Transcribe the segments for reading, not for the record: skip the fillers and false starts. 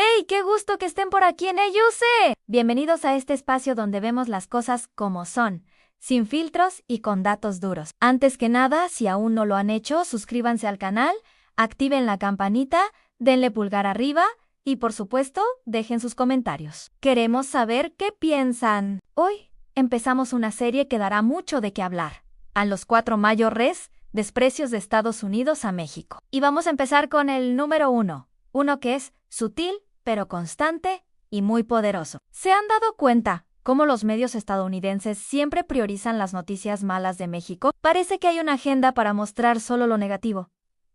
¡Hey! ¡Qué gusto que estén por aquí en EYUSE! Bienvenidos a este espacio donde vemos las cosas como son, sin filtros y con datos duros. Antes que nada, si aún no lo han hecho, suscríbanse al canal, activen la campanita, denle pulgar arriba y, por supuesto, dejen sus comentarios. Queremos saber qué piensan. Hoy empezamos una serie que dará mucho de qué hablar. A los 4 mayores desprecios de Estados Unidos a México. Y vamos a empezar con el número 1. Uno que es sutil, pero constante y muy poderoso. ¿Se han dado cuenta cómo los medios estadounidenses siempre priorizan las noticias malas de México? Parece que hay una agenda para mostrar solo lo negativo,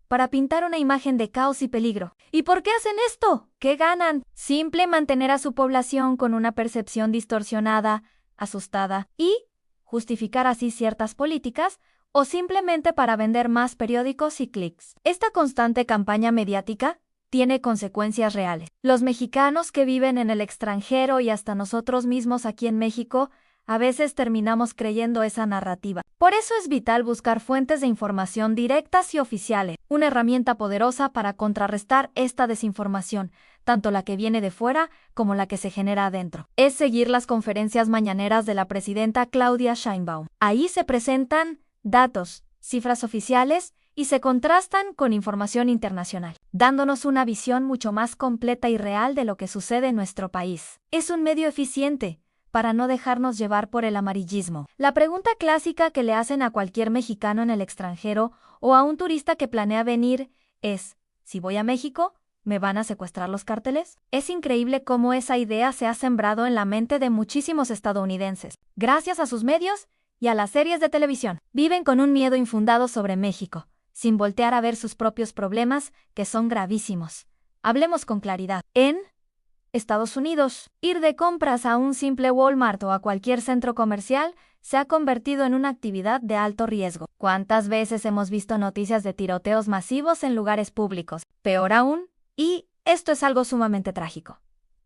para pintar una imagen de caos y peligro. ¿Y por qué hacen esto? ¿Qué ganan? Simple mantener a su población con una percepción distorsionada, asustada y justificar así ciertas políticas o simplemente para vender más periódicos y clics. Esta constante campaña mediática tiene consecuencias reales. Los mexicanos que viven en el extranjero y hasta nosotros mismos aquí en México, a veces terminamos creyendo esa narrativa. Por eso es vital buscar fuentes de información directas y oficiales, una herramienta poderosa para contrarrestar esta desinformación, tanto la que viene de fuera como la que se genera adentro. Es seguir las conferencias mañaneras de la presidenta Claudia Sheinbaum. Ahí se presentan datos, cifras oficiales y se contrastan con información internacional, dándonos una visión mucho más completa y real de lo que sucede en nuestro país. Es un medio eficiente para no dejarnos llevar por el amarillismo. La pregunta clásica que le hacen a cualquier mexicano en el extranjero o a un turista que planea venir es: si voy a México, ¿me van a secuestrar los cárteles? Es increíble cómo esa idea se ha sembrado en la mente de muchísimos estadounidenses. Gracias a sus medios y a las series de televisión, viven con un miedo infundado sobre México, sin voltear a ver sus propios problemas, que son gravísimos. Hablemos con claridad. En Estados Unidos, ir de compras a un simple Walmart o a cualquier centro comercial se ha convertido en una actividad de alto riesgo. ¿Cuántas veces hemos visto noticias de tiroteos masivos en lugares públicos? Peor aún, y esto es algo sumamente trágico.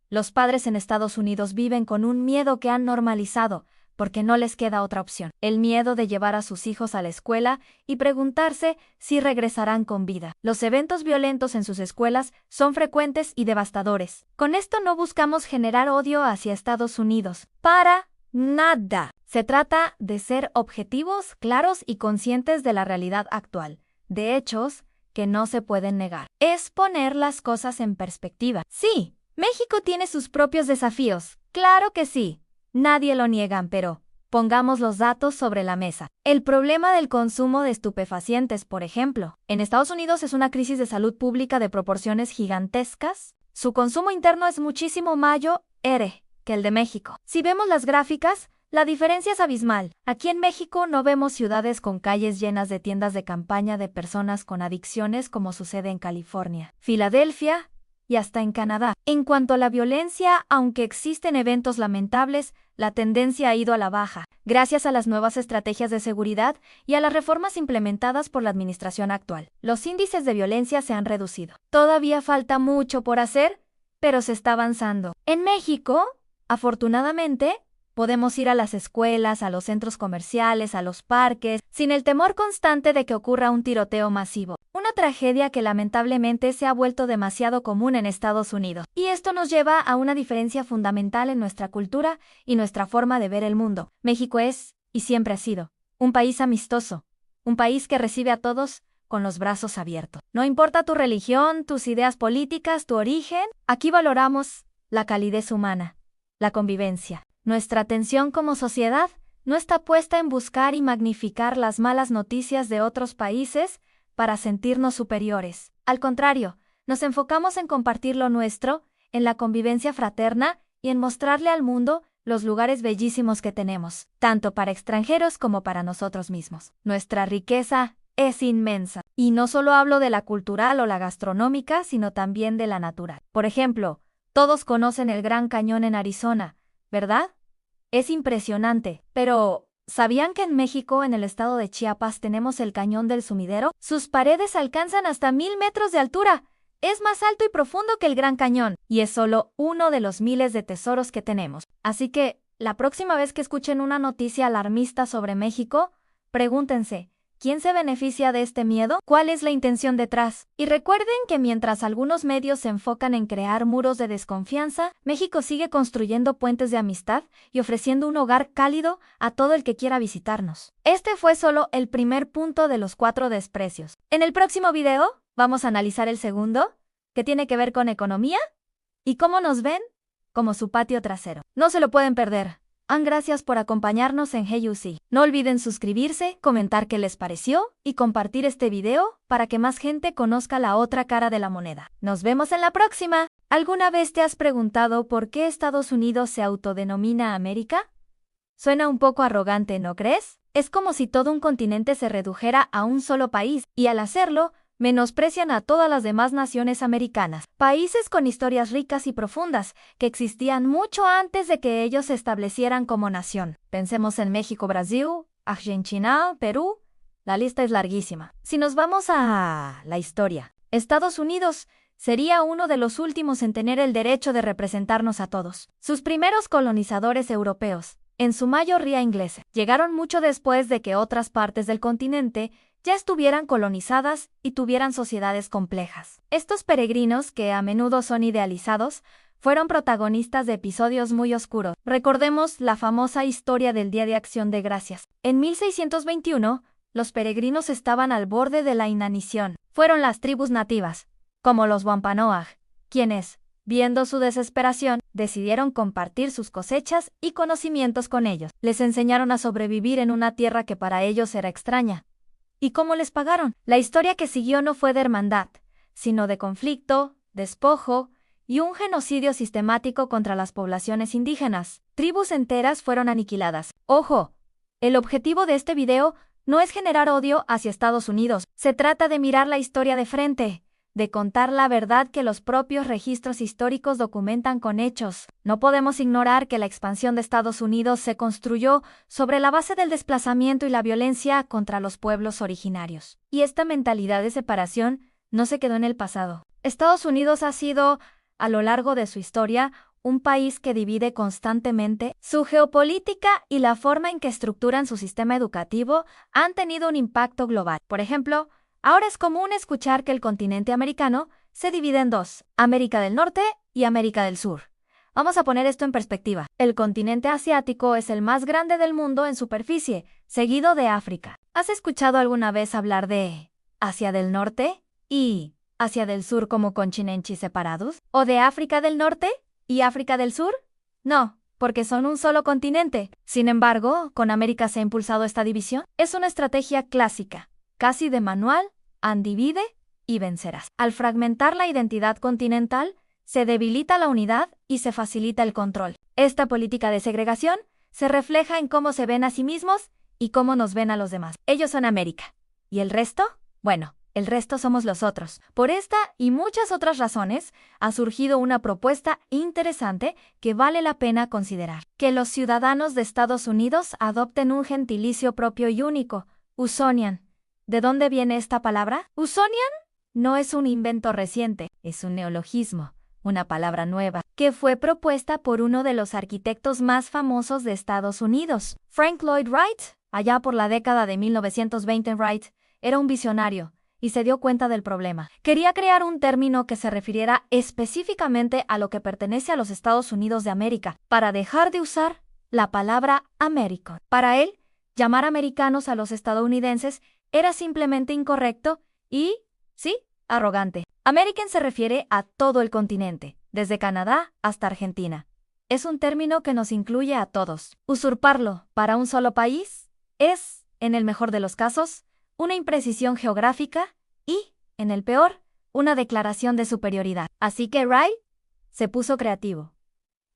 Los padres en Estados Unidos viven con un miedo que han normalizado, porque no les queda otra opción. El miedo de llevar a sus hijos a la escuela y preguntarse si regresarán con vida. Los eventos violentos en sus escuelas son frecuentes y devastadores. Con esto no buscamos generar odio hacia Estados Unidos. Para nada. Se trata de ser objetivos, claros y conscientes de la realidad actual, de hechos que no se pueden negar. Es poner las cosas en perspectiva. Sí, México tiene sus propios desafíos. Claro que sí. Nadie lo niegan, pero pongamos los datos sobre la mesa. El problema del consumo de estupefacientes, por ejemplo. En Estados Unidos es una crisis de salud pública de proporciones gigantescas. Su consumo interno es muchísimo mayor que el de México. Si vemos las gráficas, la diferencia es abismal. Aquí en México no vemos ciudades con calles llenas de tiendas de campaña de personas con adicciones como sucede en California, Filadelfia y hasta en Canadá. En cuanto a la violencia, aunque existen eventos lamentables, la tendencia ha ido a la baja, gracias a las nuevas estrategias de seguridad y a las reformas implementadas por la administración actual. Los índices de violencia se han reducido. Todavía falta mucho por hacer, pero se está avanzando. En México, afortunadamente, podemos ir a las escuelas, a los centros comerciales, a los parques, sin el temor constante de que ocurra un tiroteo masivo. Una tragedia que lamentablemente se ha vuelto demasiado común en Estados Unidos. Y esto nos lleva a una diferencia fundamental en nuestra cultura y nuestra forma de ver el mundo. México es, y siempre ha sido, un país amistoso, un país que recibe a todos con los brazos abiertos. No importa tu religión, tus ideas políticas, tu origen, aquí valoramos la calidez humana, la convivencia. Nuestra atención como sociedad no está puesta en buscar y magnificar las malas noticias de otros países para sentirnos superiores. Al contrario, nos enfocamos en compartir lo nuestro, en la convivencia fraterna y en mostrarle al mundo los lugares bellísimos que tenemos, tanto para extranjeros como para nosotros mismos. Nuestra riqueza es inmensa. Y no solo hablo de la cultural o la gastronómica, sino también de la natural. Por ejemplo, todos conocen el Gran Cañón en Arizona, ¿verdad? Es impresionante, pero ¿sabían que en México, en el estado de Chiapas, tenemos el Cañón del Sumidero? Sus paredes alcanzan hasta 1000 metros de altura. Es más alto y profundo que el Gran Cañón, y es solo uno de los miles de tesoros que tenemos. Así que, la próxima vez que escuchen una noticia alarmista sobre México, pregúntense, ¿Quién se beneficia de este miedo? ¿Cuál es la intención detrás? Y recuerden que mientras algunos medios se enfocan en crear muros de desconfianza, México sigue construyendo puentes de amistad y ofreciendo un hogar cálido a todo el que quiera visitarnos. Este fue solo el primer punto de los 4 desprecios. En el próximo video vamos a analizar el segundo, que tiene que ver con economía y cómo nos ven como su patio trasero. No se lo pueden perder. Gracias por acompañarnos en HeyUC. No olviden suscribirse, comentar qué les pareció y compartir este video para que más gente conozca la otra cara de la moneda. Nos vemos en la próxima. ¿Alguna vez te has preguntado por qué Estados Unidos se autodenomina América? Suena un poco arrogante, ¿no crees? Es como si todo un continente se redujera a un solo país, y al hacerlo, menosprecian a todas las demás naciones americanas, países con historias ricas y profundas, que existían mucho antes de que ellos se establecieran como nación. Pensemos en México, Brasil, Argentina, Perú. La lista es larguísima. Si nos vamos a la historia, Estados Unidos sería uno de los últimos en tener el derecho de representarnos a todos. Sus primeros colonizadores europeos, en su mayoría ingleses, llegaron mucho después de que otras partes del continente ya estuvieran colonizadas y tuvieran sociedades complejas. Estos peregrinos, que a menudo son idealizados, fueron protagonistas de episodios muy oscuros. Recordemos la famosa historia del Día de Acción de Gracias. En 1621, los peregrinos estaban al borde de la inanición. Fueron las tribus nativas, como los Wampanoag, quienes, viendo su desesperación, decidieron compartir sus cosechas y conocimientos con ellos. Les enseñaron a sobrevivir en una tierra que para ellos era extraña. ¿Y cómo les pagaron? La historia que siguió no fue de hermandad, sino de conflicto, despojo y un genocidio sistemático contra las poblaciones indígenas. Tribus enteras fueron aniquiladas. ¡Ojo! El objetivo de este video no es generar odio hacia Estados Unidos. Se trata de mirar la historia de frente, de contar la verdad que los propios registros históricos documentan con hechos. No podemos ignorar que la expansión de Estados Unidos se construyó sobre la base del desplazamiento y la violencia contra los pueblos originarios. Y esta mentalidad de separación no se quedó en el pasado. Estados Unidos ha sido, a lo largo de su historia, un país que divide constantemente. Su geopolítica y la forma en que estructuran su sistema educativo han tenido un impacto global. Por ejemplo, ahora es común escuchar que el continente americano se divide en dos, América del Norte y América del Sur. Vamos a poner esto en perspectiva. El continente asiático es el más grande del mundo en superficie, seguido de África. ¿Has escuchado alguna vez hablar de Asia del Norte y Asia del Sur como continentes separados? ¿O de África del Norte y África del Sur? No, porque son un solo continente. Sin embargo, con América se ha impulsado esta división. Es una estrategia clásica, casi de manual, divide y vencerás. Al fragmentar la identidad continental, se debilita la unidad y se facilita el control. Esta política de segregación se refleja en cómo se ven a sí mismos y cómo nos ven a los demás. Ellos son América. ¿Y el resto? Bueno, el resto somos los otros. Por esta y muchas otras razones, ha surgido una propuesta interesante que vale la pena considerar. Que los ciudadanos de Estados Unidos adopten un gentilicio propio y único, Usonian. ¿De dónde viene esta palabra? Usonian no es un invento reciente, es un neologismo, una palabra nueva, que fue propuesta por uno de los arquitectos más famosos de Estados Unidos, Frank Lloyd Wright. Allá por la década de 1920, Wright era un visionario y se dio cuenta del problema. Quería crear un término que se refiriera específicamente a lo que pertenece a los Estados Unidos de América, para dejar de usar la palabra American. Para él, llamar americanos a los estadounidenses era simplemente incorrecto y, sí, arrogante. American se refiere a todo el continente, desde Canadá hasta Argentina. Es un término que nos incluye a todos. Usurparlo para un solo país es, en el mejor de los casos, una imprecisión geográfica y, en el peor, una declaración de superioridad. Así que Wright se puso creativo.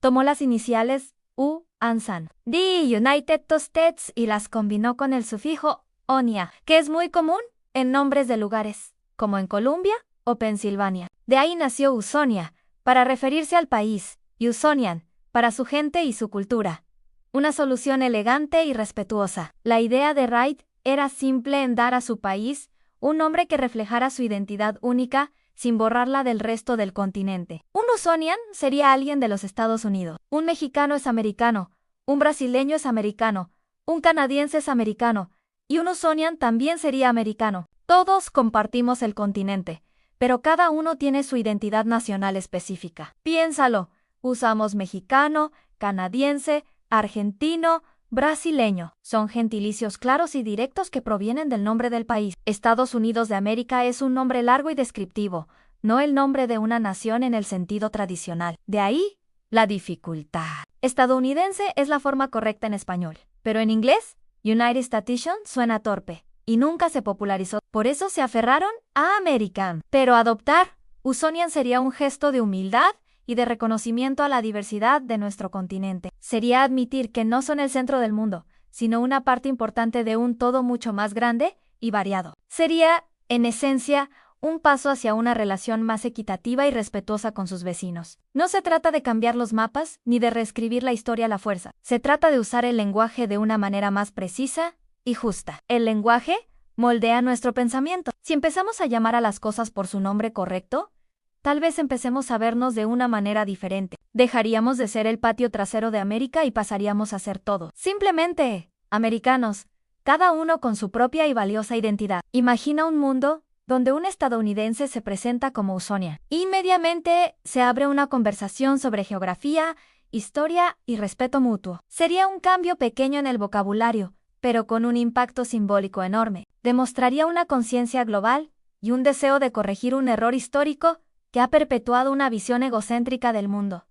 Tomó las iniciales U, ANSAN, The United States, y las combinó con el sufijo Onia, que es muy común en nombres de lugares, como en Columbia o Pensilvania. De ahí nació Usonia, para referirse al país, y Usonian, para su gente y su cultura. Una solución elegante y respetuosa. La idea de Wright era simple en dar a su país un nombre que reflejara su identidad única sin borrarla del resto del continente. Un Usonian sería alguien de los Estados Unidos. Un mexicano es americano, un brasileño es americano, un canadiense es americano, y un Usonian también sería americano. Todos compartimos el continente, pero cada uno tiene su identidad nacional específica. Piénsalo, usamos mexicano, canadiense, argentino, brasileño. Son gentilicios claros y directos que provienen del nombre del país. Estados Unidos de América es un nombre largo y descriptivo, no el nombre de una nación en el sentido tradicional. De ahí, la dificultad. Estadounidense es la forma correcta en español, pero en inglés, United Stations suena torpe y nunca se popularizó. Por eso se aferraron a American. Pero adoptar Usonian sería un gesto de humildad y de reconocimiento a la diversidad de nuestro continente. Sería admitir que no son el centro del mundo, sino una parte importante de un todo mucho más grande y variado. Sería, en esencia, un paso hacia una relación más equitativa y respetuosa con sus vecinos. No se trata de cambiar los mapas ni de reescribir la historia a la fuerza. Se trata de usar el lenguaje de una manera más precisa y justa. El lenguaje moldea nuestro pensamiento. Si empezamos a llamar a las cosas por su nombre correcto, tal vez empecemos a vernos de una manera diferente. Dejaríamos de ser el patio trasero de América y pasaríamos a ser todos. Simplemente, americanos, cada uno con su propia y valiosa identidad. Imagina un mundo donde un estadounidense se presenta como Usonian. Inmediatamente se abre una conversación sobre geografía, historia y respeto mutuo. Sería un cambio pequeño en el vocabulario, pero con un impacto simbólico enorme. Demostraría una conciencia global y un deseo de corregir un error histórico que ha perpetuado una visión egocéntrica del mundo.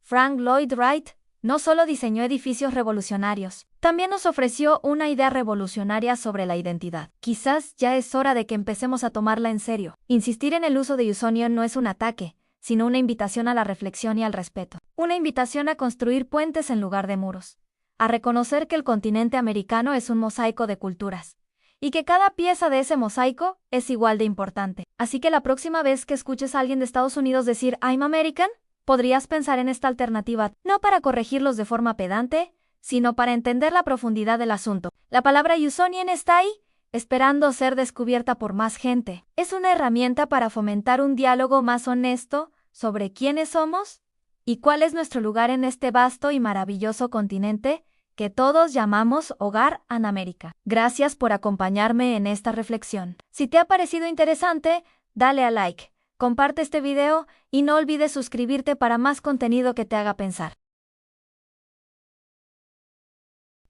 Frank Lloyd Wright no solo diseñó edificios revolucionarios, también nos ofreció una idea revolucionaria sobre la identidad. Quizás ya es hora de que empecemos a tomarla en serio. Insistir en el uso de Usonian no es un ataque, sino una invitación a la reflexión y al respeto. Una invitación a construir puentes en lugar de muros. A reconocer que el continente americano es un mosaico de culturas, y que cada pieza de ese mosaico es igual de importante. Así que la próxima vez que escuches a alguien de Estados Unidos decir I'm American, podrías pensar en esta alternativa, no para corregirlos de forma pedante, sino para entender la profundidad del asunto. La palabra Usonian está ahí, esperando ser descubierta por más gente. Es una herramienta para fomentar un diálogo más honesto sobre quiénes somos y cuál es nuestro lugar en este vasto y maravilloso continente que todos llamamos Hogar en América. Gracias por acompañarme en esta reflexión. Si te ha parecido interesante, dale a like, comparte este video y no olvides suscribirte para más contenido que te haga pensar.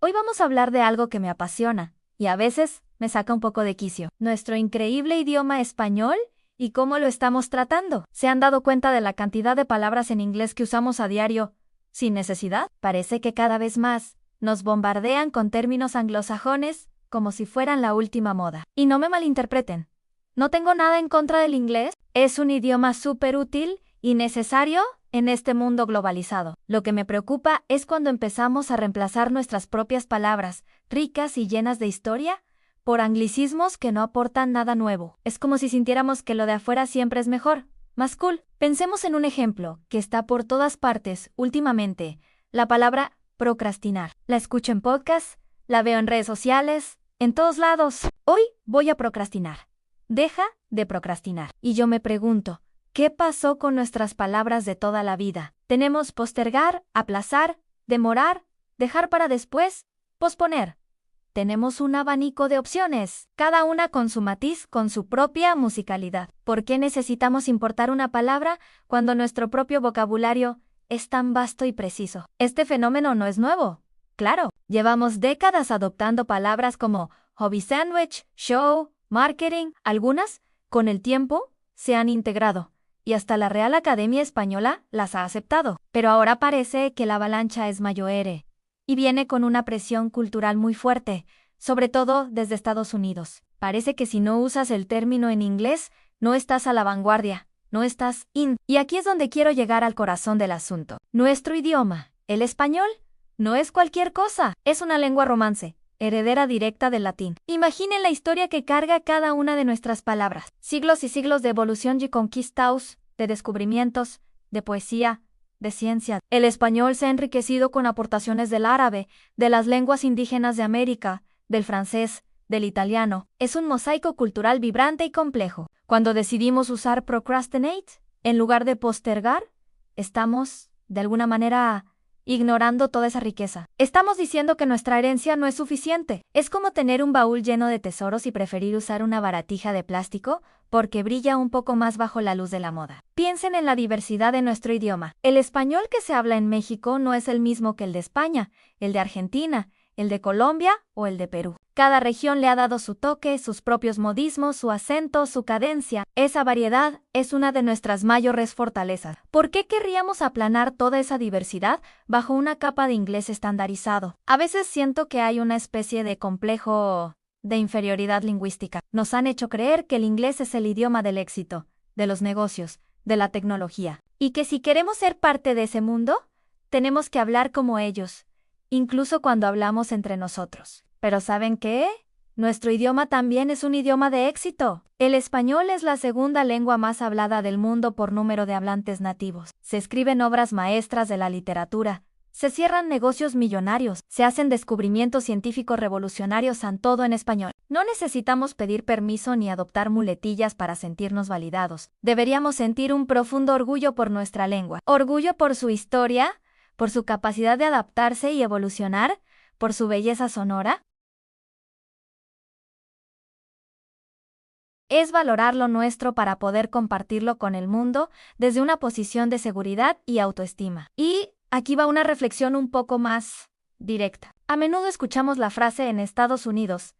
Hoy vamos a hablar de algo que me apasiona y a veces me saca un poco de quicio. Nuestro increíble idioma español y cómo lo estamos tratando. ¿Se han dado cuenta de la cantidad de palabras en inglés que usamos a diario sin necesidad? Parece que cada vez más nos bombardean con términos anglosajones como si fueran la última moda. Y no me malinterpreten, no tengo nada en contra del inglés, es un idioma súper útil y necesario en este mundo globalizado. Lo que me preocupa es cuando empezamos a reemplazar nuestras propias palabras, ricas y llenas de historia, por anglicismos que no aportan nada nuevo. Es como si sintiéramos que lo de afuera siempre es mejor, más cool. Pensemos en un ejemplo que está por todas partes últimamente, la palabra procrastinar. La escucho en podcasts, la veo en redes sociales, en todos lados. Hoy voy a procrastinar. Deja de procrastinar. Y yo me pregunto, ¿qué pasó con nuestras palabras de toda la vida? Tenemos postergar, aplazar, demorar, dejar para después, posponer. Tenemos un abanico de opciones, cada una con su matiz, con su propia musicalidad. ¿Por qué necesitamos importar una palabra cuando nuestro propio vocabulario es tan vasto y preciso? Este fenómeno no es nuevo. Claro, llevamos décadas adoptando palabras como hobby sandwich, show, marketing. Algunas, con el tiempo, se han integrado, y hasta la Real Academia Española las ha aceptado. Pero ahora parece que la avalancha es mayor, y viene con una presión cultural muy fuerte, sobre todo desde Estados Unidos. Parece que si no usas el término en inglés, no estás a la vanguardia, no estás in. Y aquí es donde quiero llegar al corazón del asunto. Nuestro idioma, el español, no es cualquier cosa, es una lengua romance, heredera directa del latín. Imaginen la historia que carga cada una de nuestras palabras. Siglos y siglos de evolución y conquistaos, de descubrimientos, de poesía, de ciencia. El español se ha enriquecido con aportaciones del árabe, de las lenguas indígenas de América, del francés, del italiano. Es un mosaico cultural vibrante y complejo. Cuando decidimos usar procrastinate, en lugar de postergar, estamos, de alguna manera, ignorando toda esa riqueza. Estamos diciendo que nuestra herencia no es suficiente. Es como tener un baúl lleno de tesoros y preferir usar una baratija de plástico porque brilla un poco más bajo la luz de la moda. Piensen en la diversidad de nuestro idioma. El español que se habla en México no es el mismo que el de España, el de Argentina, el de Colombia o el de Perú. Cada región le ha dado su toque, sus propios modismos, su acento, su cadencia. Esa variedad es una de nuestras mayores fortalezas. ¿Por qué querríamos aplanar toda esa diversidad bajo una capa de inglés estandarizado? A veces siento que hay una especie de complejo de inferioridad lingüística. Nos han hecho creer que el inglés es el idioma del éxito, de los negocios, de la tecnología, y que si queremos ser parte de ese mundo, tenemos que hablar como ellos, incluso cuando hablamos entre nosotros. Pero ¿saben qué? Nuestro idioma también es un idioma de éxito. El español es la segunda lengua más hablada del mundo por número de hablantes nativos. Se escriben obras maestras de la literatura, se cierran negocios millonarios, se hacen descubrimientos científicos revolucionarios en todo en español. No necesitamos pedir permiso ni adoptar muletillas para sentirnos validados. Deberíamos sentir un profundo orgullo por nuestra lengua. Orgullo por su historia, por su capacidad de adaptarse y evolucionar, por su belleza sonora. Es valorar lo nuestro para poder compartirlo con el mundo desde una posición de seguridad y autoestima. Y aquí va una reflexión un poco más directa. A menudo escuchamos la frase en Estados Unidos: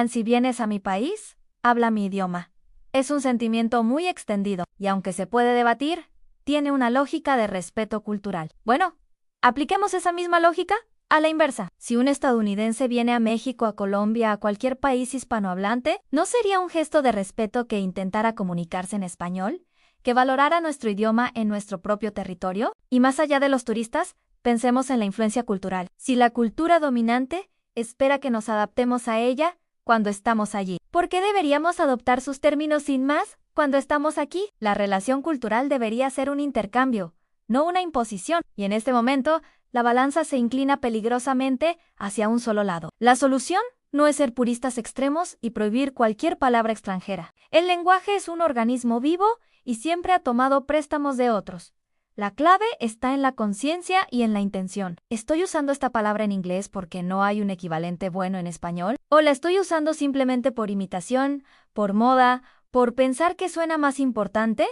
si vienes a mi país, habla mi idioma. Es un sentimiento muy extendido y aunque se puede debatir, tiene una lógica de respeto cultural. Bueno, apliquemos esa misma lógica a la inversa. Si un estadounidense viene a México, a Colombia, a cualquier país hispanohablante, ¿no sería un gesto de respeto que intentara comunicarse en español? ¿Que valorara nuestro idioma en nuestro propio territorio? Y más allá de los turistas, pensemos en la influencia cultural. Si la cultura dominante espera que nos adaptemos a ella cuando estamos allí, ¿por qué deberíamos adoptar sus términos sin más cuando estamos aquí? La relación cultural debería ser un intercambio, no una imposición, y en este momento la balanza se inclina peligrosamente hacia un solo lado. La solución no es ser puristas extremos y prohibir cualquier palabra extranjera. El lenguaje es un organismo vivo y siempre ha tomado préstamos de otros. La clave está en la conciencia y en la intención. ¿Estoy usando esta palabra en inglés porque no hay un equivalente bueno en español? ¿O la estoy usando simplemente por imitación, por moda, por pensar que suena más importante?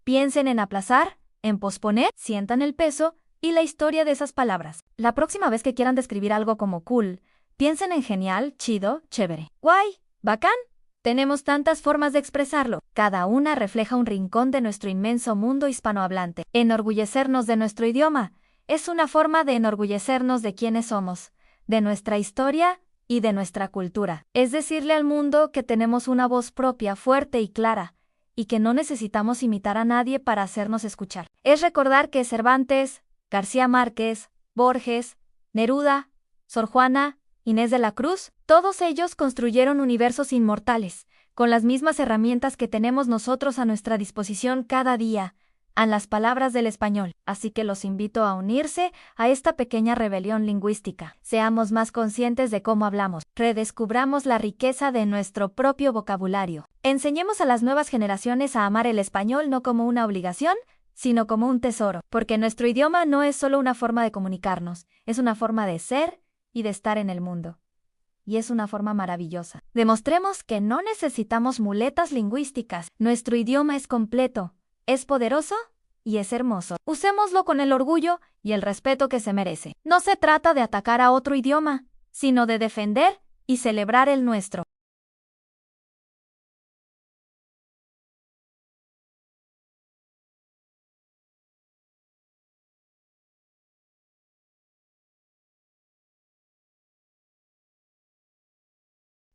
Piensen en aplazar, en posponer, sientan el peso y la historia de esas palabras. La próxima vez que quieran describir algo como cool, piensen en genial, chido, chévere. Guay, bacán. Tenemos tantas formas de expresarlo. Cada una refleja un rincón de nuestro inmenso mundo hispanohablante. Enorgullecernos de nuestro idioma es una forma de enorgullecernos de quiénes somos, de nuestra historia y de nuestra cultura. Es decirle al mundo que tenemos una voz propia, fuerte y clara, y que no necesitamos imitar a nadie para hacernos escuchar. Es recordar que Cervantes, García Márquez, Borges, Neruda, Sor Juana, Inés de la Cruz, todos ellos construyeron universos inmortales, con las mismas herramientas que tenemos nosotros a nuestra disposición cada día, en las palabras del español. Así que los invito a unirse a esta pequeña rebelión lingüística. Seamos más conscientes de cómo hablamos. Redescubramos la riqueza de nuestro propio vocabulario. Enseñemos a las nuevas generaciones a amar el español no como una obligación, sino como un tesoro. Porque nuestro idioma no es solo una forma de comunicarnos, es una forma de ser y de estar en el mundo. Y es una forma maravillosa. Demostremos que no necesitamos muletas lingüísticas. Nuestro idioma es completo, es poderoso y es hermoso. Usémoslo con el orgullo y el respeto que se merece. No se trata de atacar a otro idioma, sino de defender y celebrar el nuestro.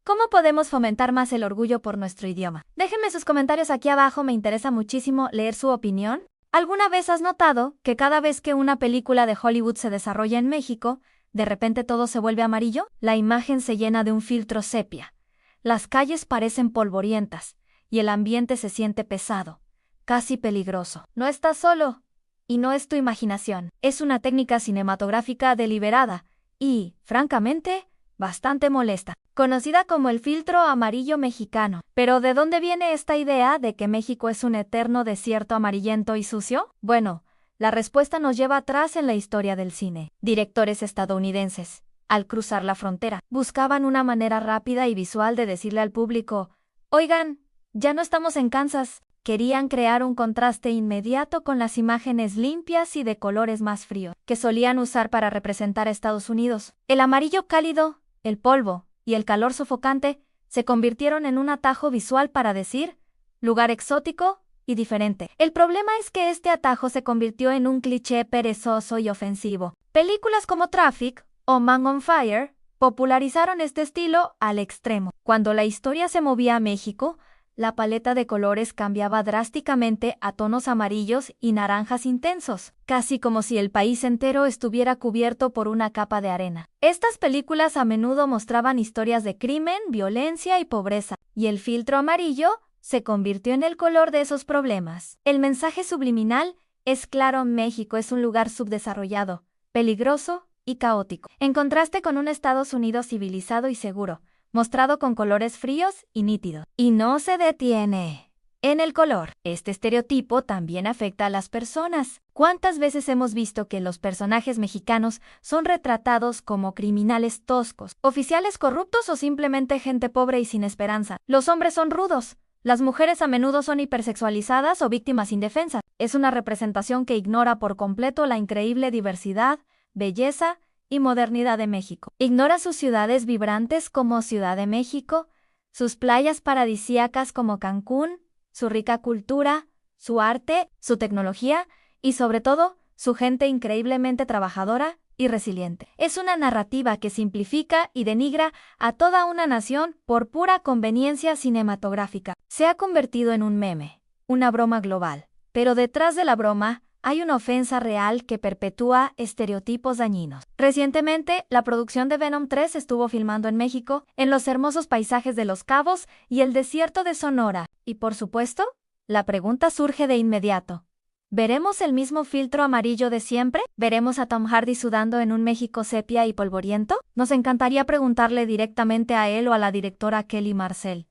¿Cómo podemos fomentar más el orgullo por nuestro idioma? Déjenme sus comentarios aquí abajo, me interesa muchísimo leer su opinión. ¿Alguna vez has notado que cada vez que una película de Hollywood se desarrolla en México, de repente todo se vuelve amarillo? La imagen se llena de un filtro sepia. Las calles parecen polvorientas y el ambiente se siente pesado, casi peligroso. No estás solo y no es tu imaginación. Es una técnica cinematográfica deliberada y, francamente, bastante molesta, conocida como el filtro amarillo mexicano. Pero ¿de dónde viene esta idea de que México es un eterno desierto amarillento y sucio? Bueno, la respuesta nos lleva atrás en la historia del cine. Directores estadounidenses, al cruzar la frontera, buscaban una manera rápida y visual de decirle al público, oigan, ya no estamos en Kansas. Querían crear un contraste inmediato con las imágenes limpias y de colores más fríos que solían usar para representar a Estados Unidos. El amarillo cálido, el polvo y el calor sofocante se convirtieron en un atajo visual para decir lugar exótico y diferente. El problema es que este atajo se convirtió en un cliché perezoso y ofensivo. Películas como Traffic o Man on Fire popularizaron este estilo al extremo. Cuando la historia se movía a México, la paleta de colores cambiaba drásticamente a tonos amarillos y naranjas intensos, casi como si el país entero estuviera cubierto por una capa de arena. Estas películas a menudo mostraban historias de crimen, violencia y pobreza, y el filtro amarillo se convirtió en el color de esos problemas. El mensaje subliminal es claro: México es un lugar subdesarrollado, peligroso y caótico, en contraste con un Estados Unidos civilizado y seguro, mostrado con colores fríos y nítidos. Y no se detiene en el color. Este estereotipo también afecta a las personas. ¿Cuántas veces hemos visto que los personajes mexicanos son retratados como criminales toscos, oficiales corruptos o simplemente gente pobre y sin esperanza? Los hombres son rudos. Las mujeres a menudo son hipersexualizadas o víctimas indefensas. Es una representación que ignora por completo la increíble diversidad, belleza y modernidad de México. Ignora sus ciudades vibrantes como Ciudad de México, sus playas paradisíacas como Cancún, su rica cultura, su arte, su tecnología y sobre todo, su gente increíblemente trabajadora y resiliente. Es una narrativa que simplifica y denigra a toda una nación por pura conveniencia cinematográfica. Se ha convertido en un meme, una broma global. Pero detrás de la broma hay una ofensa real que perpetúa estereotipos dañinos. Recientemente, la producción de Venom 3 estuvo filmando en México, en los hermosos paisajes de Los Cabos y el desierto de Sonora. Y por supuesto, la pregunta surge de inmediato. ¿Veremos el mismo filtro amarillo de siempre? ¿Veremos a Tom Hardy sudando en un México sepia y polvoriento? Nos encantaría preguntarle directamente a él o a la directora Kelly Marcel.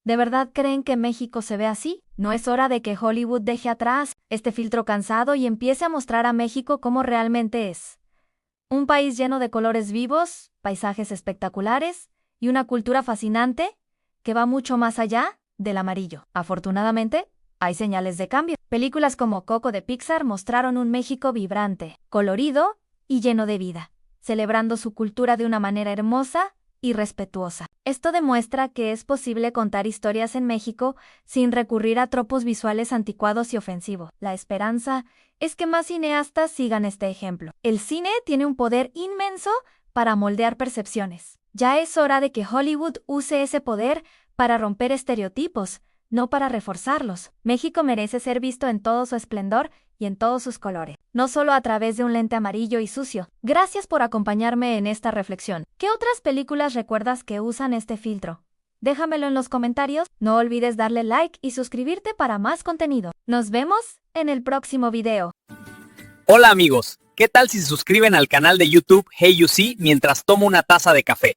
¿De verdad creen que México se ve así? ¿No es hora de que Hollywood deje atrás este filtro cansado y empiece a mostrar a México cómo realmente es? Un país lleno de colores vivos, paisajes espectaculares y una cultura fascinante que va mucho más allá del amarillo. Afortunadamente, hay señales de cambio. Películas como Coco de Pixar mostraron un México vibrante, colorido y lleno de vida, celebrando su cultura de una manera hermosa y respetuosa. Esto demuestra que es posible contar historias en México sin recurrir a tropos visuales anticuados y ofensivos. La esperanza es que más cineastas sigan este ejemplo. El cine tiene un poder inmenso para moldear percepciones. Ya es hora de que Hollywood use ese poder para romper estereotipos, no para reforzarlos. México merece ser visto en todo su esplendor y en todos sus colores, no solo a través de un lente amarillo y sucio. Gracias por acompañarme en esta reflexión. ¿Qué otras películas recuerdas que usan este filtro? Déjamelo en los comentarios. No olvides darle like y suscribirte para más contenido. Nos vemos en el próximo video. Hola amigos, ¿qué tal si se suscriben al canal de YouTube Hey You See mientras tomo una taza de café?